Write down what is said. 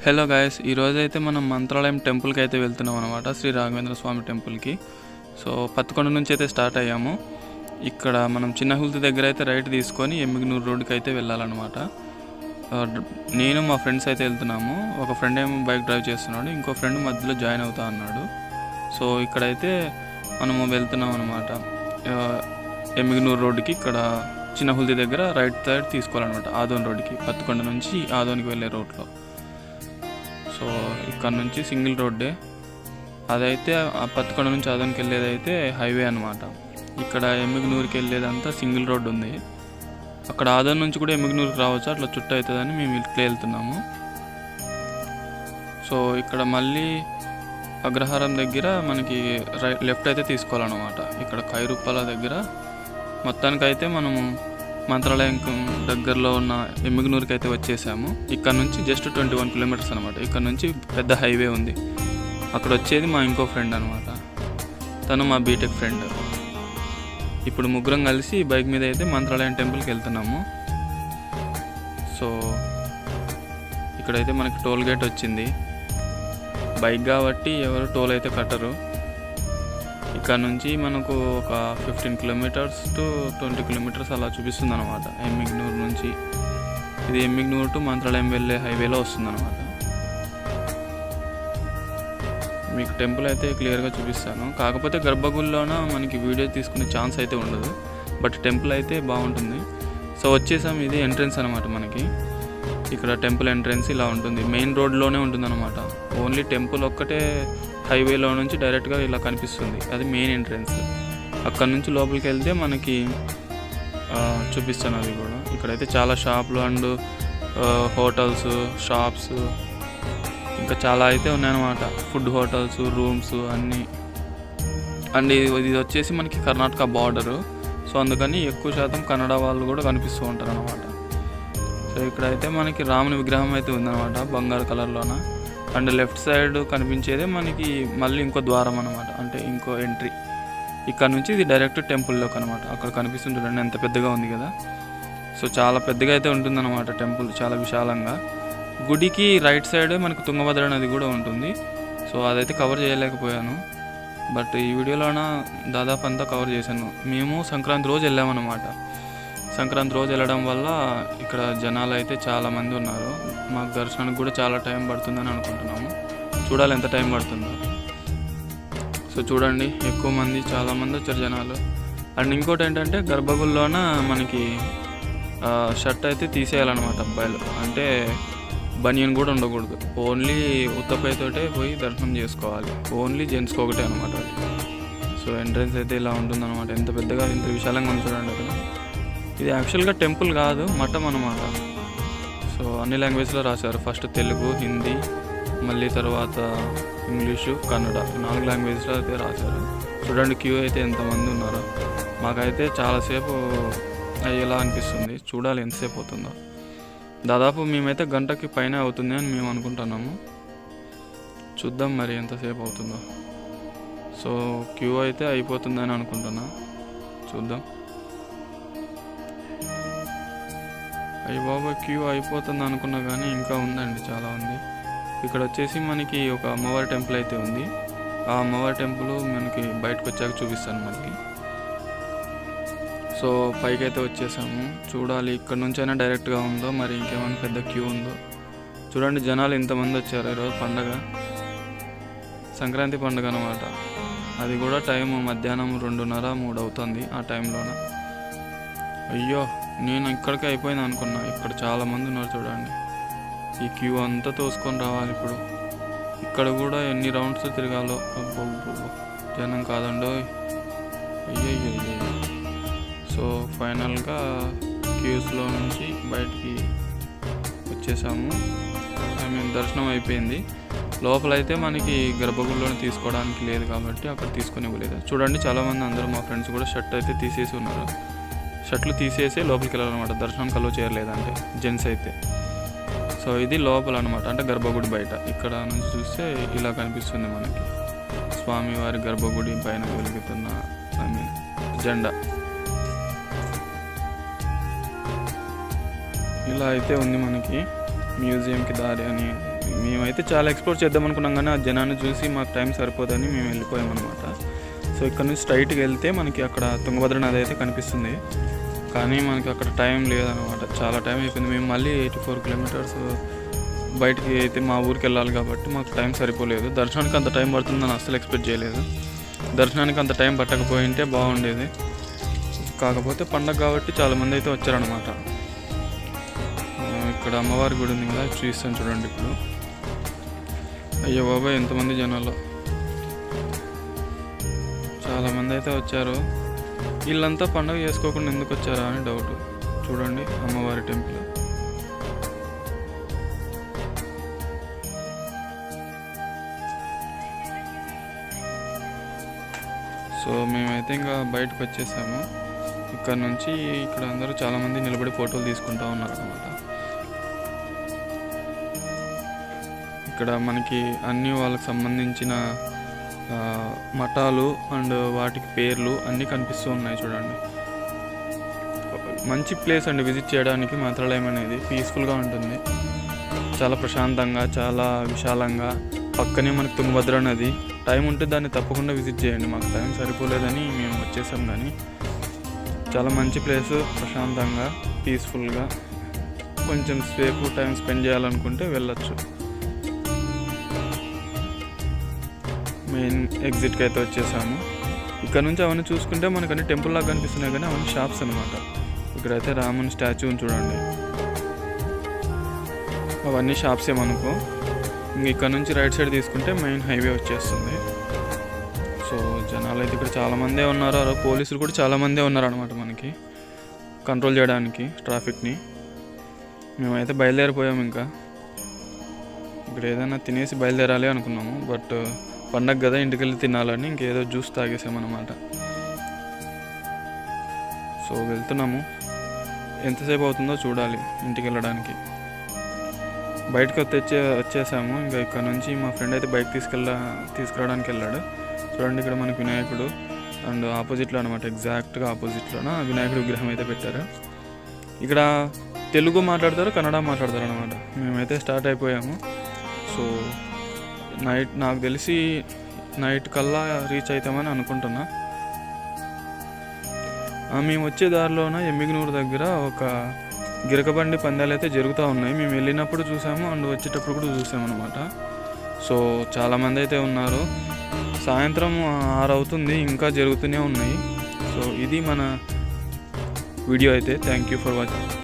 Hello guys, ఈరోజైతే మనం మంత్రాలయం టెంపుల్కి అయితే వెళ్తున్నాం అనమాట. శ్రీ రాఘవేంద్ర స్వామి టెంపుల్కి. సో పత్తికొండ నుంచి అయితే స్టార్ట్ అయ్యాము. ఇక్కడ మనం చిన్న హుల్తి దగ్గర అయితే రైట్ తీసుకొని ఎమ్మిగనూరు రోడ్డుకి అయితే వెళ్ళాలన్నమాట. నేను మా ఫ్రెండ్స్ అయితే వెళ్తున్నాము. ఒక ఫ్రెండ్ ఏమో బైక్ డ్రైవ్ చేస్తున్నాడు, ఇంకో ఫ్రెండ్ మధ్యలో జాయిన్ అవుతా అన్నాడు. సో ఇక్కడైతే మనము వెళ్తున్నాం అనమాట ఎమ్మిగనూరు రోడ్డుకి. ఇక్కడ చిన్న హుల్తి దగ్గర రైట్ సైడ్ తీసుకోవాలన్నమాట ఆదోన్ రోడ్డుకి, పత్తికొండ నుంచి ఆదోన్కి వెళ్ళే రోడ్లో. సో ఇక్కడ నుంచి సింగిల్ రోడ్డే, అదైతే పత్తికొండ నుంచి ఆదోన్కి వెళ్ళేది అయితే హైవే అనమాట. ఇక్కడ ఎమ్మిగనూరుకి వెళ్ళేదంతా సింగిల్ రోడ్ ఉంది. అక్కడ ఆదోన్ నుంచి కూడా ఎమ్మిగనూరుకి రావచ్చు, అట్లా చుట్టూ అవుతుందని మేము ఇట్లా వెళ్తున్నాము. సో ఇక్కడ మళ్ళీ అగ్రహారం దగ్గర మనకి లెఫ్ట్ అయితే తీసుకోవాలన్నమాట. ఇక్కడ కైరుప్పల దగ్గర మొత్తానికైతే మనము మంత్రాలయం దగ్గరలో ఉన్న ఎమ్మిగనూరుకి అయితే వచ్చేసాము. ఇక్కడ నుంచి జస్ట్ 21 కిలోమీటర్స్ అనమాట. ఇక్కడ నుంచి పెద్ద హైవే ఉంది. అక్కడ వచ్చేది మా ఇంకో ఫ్రెండ్ అనమాట, తను మా బీటెక్ ఫ్రెండ్. ఇప్పుడు ముగ్గురం కలిసి బైక్ మీద అయితే మంత్రాలయం టెంపుల్కి వెళ్తున్నాము. సో ఇక్కడైతే మనకి టోల్ గేట్ వచ్చింది. బైక్ కాబట్టి ఎవరు టోల్ అయితే కట్టరు. ఇక్కడ నుంచి మనకు ఒక 15 కిలోమీటర్స్ టు 20 కిలోమీటర్స్ అలా చూపిస్తుంది అనమాట ఎమ్మిగనూరు నుంచి. ఇది ఎమ్మిగనూరు టు మంత్రాలయం వెళ్ళే హైవేలో వస్తుంది అనమాట. మీకు టెంపుల్ అయితే క్లియర్గా చూపిస్తాను. కాకపోతే గర్భగుడిలోన మనకి వీడియో తీసుకునే ఛాన్స్ అయితే ఉండదు, బట్ టెంపుల్ అయితే బాగుంటుంది. సో వచ్చేసాం, ఇది ఎంట్రన్స్ అనమాట. మనకి ఇక్కడ టెంపుల్ ఎంట్రన్స్ ఇలా ఉంటుంది, మెయిన్ రోడ్లోనే ఉంటుంది అనమాట. ఓన్లీ టెంపుల్ ఒక్కటే హైవేలో నుంచి డైరెక్ట్గా ఇలా కనిపిస్తుంది, అది మెయిన్ ఎంట్రన్స్. అక్కడ నుంచి లోపలికి వెళ్తే మనకి చూపిస్తాను అది కూడా. ఇక్కడైతే చాలా షాపులు అండ్ హోటల్స్, షాప్స్ ఇంకా చాలా అయితే ఉన్నాయన్నమాట. ఫుడ్ హోటల్స్, రూమ్స్ అన్నీ. అండ్ ఇది వచ్చేసి మనకి కర్ణాటక బార్డరు, సో అందుకని ఎక్కువ శాతం కన్నడ వాళ్ళు కూడా కనిపిస్తూ ఉంటారు అన్నమాట. సో ఇక్కడైతే మనకి రాముని విగ్రహం అయితే ఉందన్నమాట, బంగారు కలర్లోన. అండ్ లెఫ్ట్ సైడ్ కనిపించేదే మనకి మళ్ళీ ఇంకో ద్వారం అనమాట, అంటే ఇంకో ఎంట్రీ. ఇక్కడ నుంచి ఇది డైరెక్ట్ టెంపుల్లోకి అనమాట. అక్కడ కనిపిస్తుంది చూడండి, ఎంత పెద్దగా ఉంది కదా. సో చాలా పెద్దగా అయితే ఉంటుందన్నమాట టెంపుల్, చాలా విశాలంగా. గుడికి రైట్ సైడ్ మనకు తుంగభద్ర నది కూడా ఉంటుంది. సో అదైతే కవర్ చేయలేకపోయాను, బట్ ఈ వీడియోలోన దాదాపు అంతా కవర్ చేశాను. మేము సంక్రాంతి రోజు వెళ్ళామన్నమాట. సంక్రాంతి రోజు వెళ్ళడం వల్ల ఇక్కడ జనాలు అయితే చాలామంది ఉన్నారు. మాకు దర్శనానికి కూడా చాలా టైం పడుతుందని అనుకుంటున్నాము. చూడాలి ఎంత టైం పడుతుందో. సో చూడండి, ఎక్కువ మంది, చాలామంది వచ్చారు జనాలు. అండ్ ఇంకోటి ఏంటంటే గర్భగుడిలోన మనకి షర్ట్ అయితే తీసేయాలన్నమాట అబ్బాయిలు, అంటే బనియన్ కూడా ఉండకూడదు. ఓన్లీ ఉత్తపైతోటే పోయి దర్శనం చేసుకోవాలి. ఓన్లీ జెంట్స్కి ఒకటే అనమాట అది. సో ఎంట్రన్స్ అయితే ఇలా ఉంటుందన్నమాట. ఎంత పెద్దగా, ఇంత విశాలంగా ఉంది చూడండి అక్కడ. ఇది యాక్చువల్గా టెంపుల్ కాదు, మఠం అన్నమాట. సో అన్ని లాంగ్వేజ్లో రాశారు. ఫస్ట్ తెలుగు, హిందీ, మళ్ళీ తర్వాత ఇంగ్లీషు, కన్నడ, 4 లాంగ్వేజ్లో అయితే రాశారు. చూడండి క్యూ అయితే ఎంతమంది ఉన్నారో. మాకైతే చాలాసేపు అయ్యేలా అనిపిస్తుంది. చూడాలి ఎంతసేపు అవుతుందో. దాదాపు మేమైతే గంటకి పైన అవుతుంది అని మేము అనుకుంటున్నాము. చూద్దాం మరి ఎంతసేపు అవుతుందో. సో క్యూ అయితే అయిపోతుందని అనుకుంటున్నా, చూద్దాం. అయ్యి బాబా, క్యూ అయిపోతుంది అనుకున్నా కానీ ఇంకా ఉందండి, చాలా ఉంది. ఇక్కడ వచ్చేసి మనకి ఒక అమ్మవారి టెంపుల్ అయితే ఉంది. ఆ అమ్మవారి టెంపుల్ మనకి బయటకు వచ్చాక చూపిస్తాను మళ్ళీ. సో పైకి అయితే వచ్చేసాము. చూడాలి ఇక్కడ నుంచి అయినా డైరెక్ట్గా ఉందో, మరి ఇంకేమైనా పెద్ద క్యూ ఉందో. చూడండి జనాలు ఇంతమంది వచ్చారు. ఈరోజు పండగ, సంక్రాంతి పండుగ అనమాట. అది కూడా టైం మధ్యాహ్నం 2:30-3 అవుతుంది ఆ టైంలోన. అయ్యో, నేను ఇక్కడికే అయిపోయింది అనుకున్నా. ఇక్కడ చాలామంది ఉన్నారు చూడండి. ఈ క్యూ అంతా తోసుకొని రావాలి ఇప్పుడు. ఇక్కడ కూడా ఎన్ని రౌండ్స్ తిరగాలో. అబ్బో జనం కాదండో. అయ్యో. సో ఫైనల్గా క్యూస్లో నుంచి బయటికి వచ్చేసాము. దర్శనం అయిపోయింది. లోపలైతే మనకి గర్భగుడిలోనే తీసుకోవడానికి లేదు కాబట్టి అక్కడ తీసుకుని ఇవ్వలేదు. చూడండి చాలామంది, అందరూ మా ఫ్రెండ్స్ కూడా షర్ట్ అయితే తీసేసి ఉన్నారు. షర్ట్లు తీసేసి లోపలికి వెళ్ళాలన్నమాట, దర్శనం కల్లో చేరలేదంటే జెంట్స్ అయితే. సో ఇది లోపల అనమాట, అంటే గర్భగుడి బయట. ఇక్కడ నుంచి చూస్తే ఇలా కనిపిస్తుంది మనకి స్వామివారి గర్భగుడి పైన వెలుగుతున్న జెండా. ఇలా అయితే ఉంది మనకి. మ్యూజియంకి దారి అని. మేమైతే చాలా ఎక్స్ప్లోర్ చేద్దాం అనుకున్నాం, కానీ ఆ జనాన్ని చూసి మాకు టైం సరిపోదని మేము వెళ్ళిపోయాం అనమాట. సో ఇక్కడ నుంచి స్ట్రైట్గా వెళ్తే మనకి అక్కడ తుంగభద్ర నది అయితే కనిపిస్తుంది, కానీ మనకి అక్కడ టైం లేదనమాట. చాలా టైం అయిపోయింది. మేము మళ్ళీ 84 కిలోమీటర్స్ బయటికి అయితే మా ఊరికి వెళ్ళాలి కాబట్టి మాకు టైం సరిపోలేదు. దర్శనానికి అంత టైం పడుతుందని అస్సలు ఎక్స్పెక్ట్ చేయలేదు. దర్శనానికి అంత టైం పట్టకపోయింటే బాగుండేది. కాకపోతే పండగ కాబట్టి చాలామంది అయితే వచ్చారనమాట. ఇక్కడ అమ్మవారి గుడి ఉంది కదా, చూస్తాను చూడండి. ఇప్పుడు అయ్యో బాబాయ్ ఎంతమంది జనాలు, చాలామంది అయితే వచ్చారు. వీళ్ళంతా పండగ చేసుకోకుండా ఎందుకు వచ్చారా అని డౌట్. చూడండి అమ్మవారి టెంపుల్. సో మేమైతే ఇంకా బయటకు వచ్చేసాము. ఇక్కడ నుంచి ఇక్కడ అందరూ చాలామంది నిలబడి ఫోటోలు తీసుకుంటూ ఉన్నారు అన్నమాట. ఇక్కడ మనకి అన్ని వాళ్ళకి సంబంధించిన మఠాలు అండ్ వాటికి పేర్లు అన్నీ కనిపిస్తూ ఉన్నాయి చూడండి. మంచి ప్లేస్ అండి విజిట్ చేయడానికి. మంత్రాలయం అనేది పీస్ఫుల్గా ఉంటుంది, చాలా ప్రశాంతంగా, చాలా విశాలంగా. పక్కనే మనకి తుంగభద్ర నది. టైం ఉంటే దాన్ని తప్పకుండా విజిట్ చేయండి. మాకు టైం సరిపోలేదని మేము వచ్చేసాం, కానీ చాలా మంచి ప్లేస్, ప్రశాంతంగా పీస్ఫుల్గా. కొంచెం సేపు టైం స్పెండ్ చేయాలనుకుంటే వెళ్ళొచ్చు. మెయిన్ ఎగ్జిట్కి అయితే వచ్చేసాము. ఇక్కడ నుంచి అవన్నీ చూసుకుంటే మనకు అన్ని టెంపుల్ లాగా కనిపిస్తున్నాయి, కానీ అవన్నీ షాప్స్ అనమాట. ఇక్కడైతే రాముని స్టాచ్యూని చూడండి, అవన్నీ షాప్సే మనకు. ఇంక ఇక్కడ నుంచి రైట్ సైడ్ తీసుకుంటే మెయిన్ హైవే వచ్చేస్తుంది. సో జనాలు అయితే ఇక్కడ చాలామందే ఉన్నారు. పోలీసులు కూడా చాలామందే ఉన్నారు అనమాట మనకి కంట్రోల్ చేయడానికి ట్రాఫిక్ని. మేమైతే బయలుదేరిపోయాము. ఇంకా ఇక్కడ ఏదైనా తినేసి బయలుదేరాలి అనుకున్నాము, బట్ పండగ కదా ఇంటికి వెళ్ళి తినాలని ఇంకేదో జ్యూస్ తాగేసామన్నమాట. సో వెళ్తున్నాము. ఎంతసేపు అవుతుందో చూడాలి ఇంటికి వెళ్ళడానికి. బయటకు వచ్చేసాము. ఇంకా ఇక్కడ నుంచి మా ఫ్రెండ్ అయితే బైక్ తీసుకురావడానికి వెళ్ళాడు. చూడండి ఇక్కడ మనకి వినాయకుడు అండ్ ఆపోజిట్లో అనమాట, ఎగ్జాక్ట్గా ఆపోజిట్లోన వినాయకుడు విగ్రహం అయితే పెట్టారు. ఇక్కడ తెలుగు మాట్లాడతారు, కన్నడ మాట్లాడతారు అనమాట. మేమైతే స్టార్ట్ అయిపోయాము. సో నాకు తెలిసి నైట్ కల్లా రీచ్ అవుతామని అనుకుంటున్నా. మేము వచ్చే దారిలోన ఎమ్మిగనూరు దగ్గర ఒక గిరకబండి పందాలు అయితే జరుగుతూ ఉన్నాయి. మేము వెళ్ళినప్పుడు చూసాము అండ్ వచ్చేటప్పుడు కూడా చూసాము అనమాట. సో చాలామంది అయితే ఉన్నారు. సాయంత్రం 6 అవుతుంది, ఇంకా జరుగుతూనే ఉన్నాయి. సో ఇది మన వీడియో అయితే. Thank you for watching.